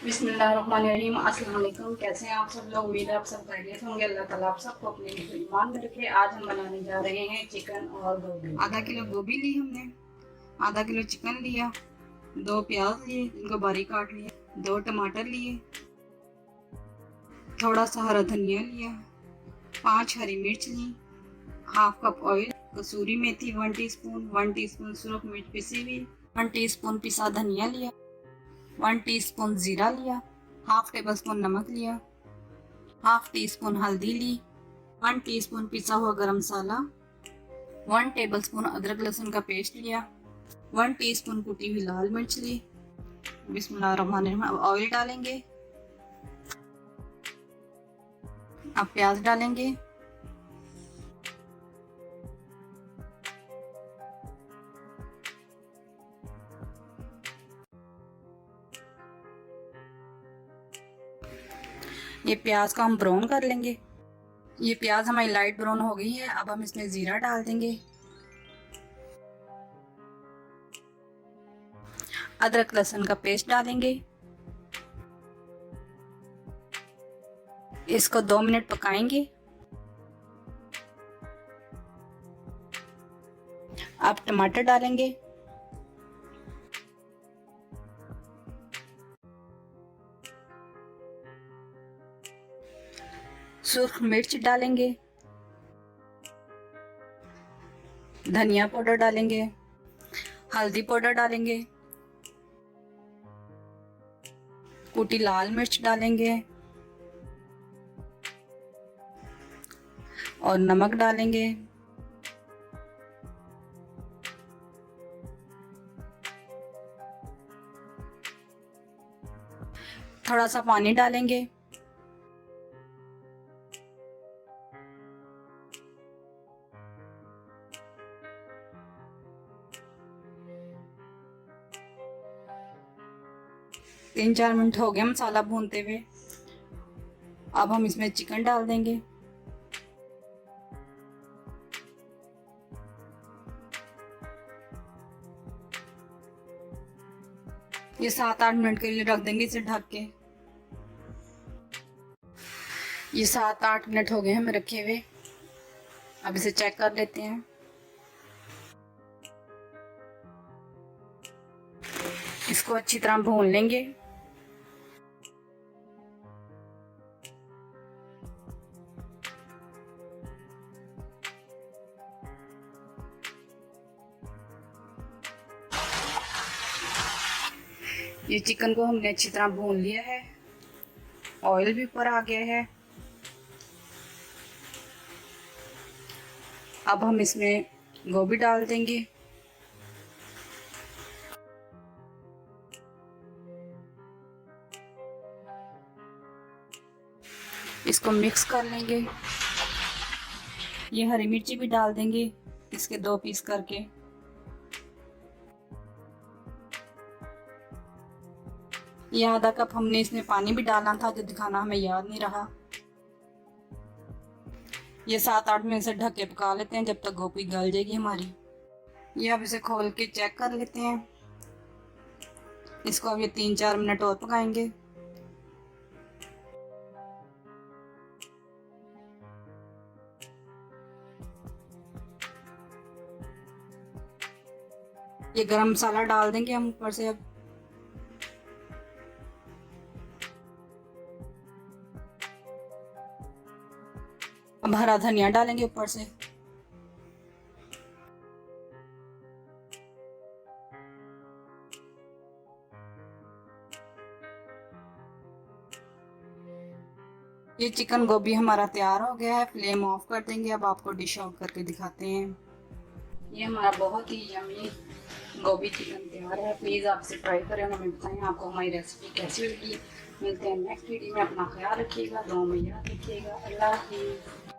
बिस्मिल्लाहिर्रहमानिर्रहीम। अस्सलाम वालेकुम। कैसे हैं आप सब लोग? उम्मीद है आप सब खैरियत होंगे। अल्लाह ताला आप सबको अपने ईमान में रखे। आज हम बनाने जा रहे हैं चिकन और गोभी। आधा किलो गोभी ली हमने, आधा किलो चिकन लिया, 2 प्याज लिए इनको बारीक काट लिया, 2 टमाटर लिए, थोड़ा सा हरा धनिया लिया, 5 हरी मिर्च ली, हाफ कप ऑयल, कसूरी मेथी 1 टीस्पून, 1 टीस्पून सुरख मिर्च पिसी हुई, 1 टीस्पून पिसा धनिया लिया, 1 टीस्पून जीरा लिया, हाफ टेबल स्पून नमक लिया, हाफ टीस्पून हल्दी ली, 1 टीस्पून पिसा हुआ गरम मसाला, 1 टेबल स्पून अदरक लहसुन का पेस्ट लिया, 1 टीस्पून कुटी हुई लाल मिर्च ली। बिस्मिल्लाहिर्रहमानिर्रहीम। अब ऑयल डालेंगे, अब प्याज डालेंगे, ये प्याज को हम ब्राउन कर लेंगे। ये प्याज हमारी लाइट ब्राउन हो गई है। अब हम इसमें जीरा डाल देंगे, अदरक लहसुन का पेस्ट डालेंगे, इसको 2 मिनट पकाएंगे। अब टमाटर डालेंगे, सुर्ख मिर्च डालेंगे, धनिया पाउडर डालेंगे, हल्दी पाउडर डालेंगे, कुटी लाल मिर्च डालेंगे और नमक डालेंगे। थोड़ा सा पानी डालेंगे, तीन 4 मिनट हो गए मसाला भूनते हुए। अब हम इसमें चिकन डाल देंगे। ये 7-8 मिनट के लिए रख देंगे इसे ढक के। ये 7-8 मिनट हो गए हमें रखे हुए। अब इसे चेक कर लेते हैं। इसको अच्छी तरह भून लेंगे। ये चिकन को हमने अच्छी तरह भून लिया है, ऑयल भी ऊपर आ गया है। अब हम इसमें गोभी डाल देंगे, इसको मिक्स कर लेंगे। ये हरी मिर्ची भी डाल देंगे, इसके 2 पीस करके। ये आधा कप हमने इसमें पानी भी डालना था, जो दिखाना हमें याद नहीं रहा। ये 7-8 मिनट से ढक के पका लेते हैं जब तक गोभी गल जाएगी हमारी। ये अब इसे खोल के चेक कर लेते हैं। इसको अब ये 3-4 मिनट और पकाएंगे। ये गरम मसाला डाल देंगे हम ऊपर से। अब हरा धनिया डालेंगे ऊपर से। ये चिकन गोभी हमारा तैयार हो गया है। फ्लेम ऑफ कर देंगे। अब आपको डिश आउट करके दिखाते हैं। ये हमारा बहुत ही यम्मी गोभी चिकन तैयार है। प्लीज़ आप इसे ट्राई करें और हमें बताएं आपको हमारी रेसिपी कैसी लगी। मिलते हैं नेक्स्ट वीडियो में। अपना ख्याल रखिएगा, दुआ में याद रखिएगा। अल्लाह हाफिज़।